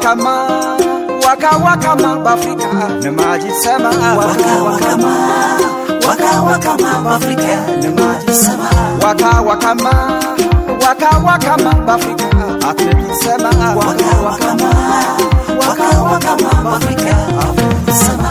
wakama waka wakama b'Afrika namaji sama waka wakama b'Afrika namaji sama waka wakama b'Afrika atlebi sama waka wakama b'Afrika atlebi sama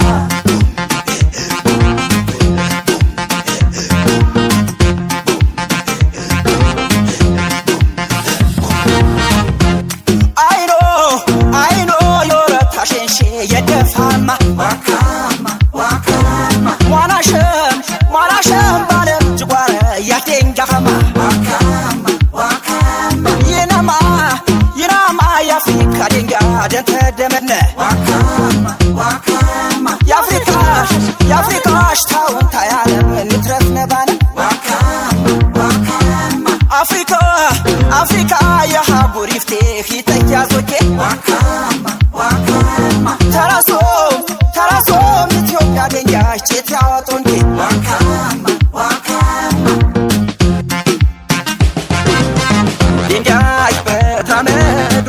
yedefama wakama wanashem balem jwara yatengama wakama yenama y'Afrika dinga dentedemne wakama y'Afrika ashtaun tayalem nitrefnebana wakama Afrika yahaburifte hitayazoke wakama ተራሶም ኢትዮጵያ ደንጋች የታወጡን wakama ደንጋች በታመዱ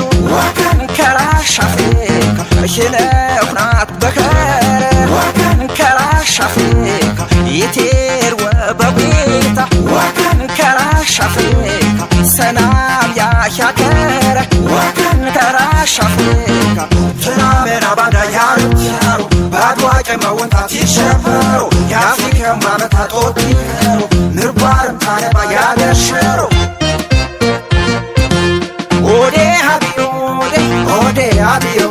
ከራሽ አፍሪካ ሽነውናት በከረ ከራሽ አፍሪካ የቴር ወበቤታ ከራሽ አፍሪካ ሰላም ያሻከረ ከራሽ አፍሪካ ትናመና ባንዳ ያሩ ባድዋ ጨመወንታት ይሸፈሩ የአፍሪካን ማመታት ጦትሩ ምርባርም ታነባ ያገሸሩ ኦዴ አቢዮ ኦዴ አቢዮ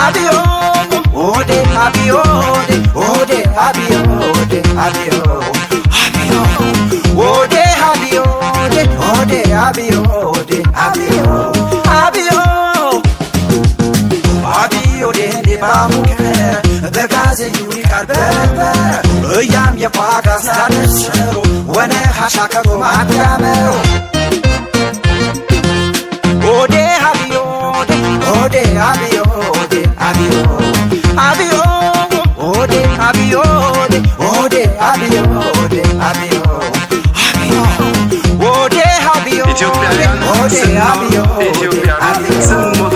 አቢዮ ኦዴ አቢዮ ኦዴ አቢዮ አቢዮ ኦዴ አቢዮ ኦዴ አቢዮ አቢዮ bamuke begaze yuri karbebe yam yapaga sanero wane hashaka go makamero ode abiyo ode abiyo ode abiyo ode abiyo ode abiyo ode abiyo ኢትዮጵያውያን ስንኖር ኢትዮጵያውያን ስንሞት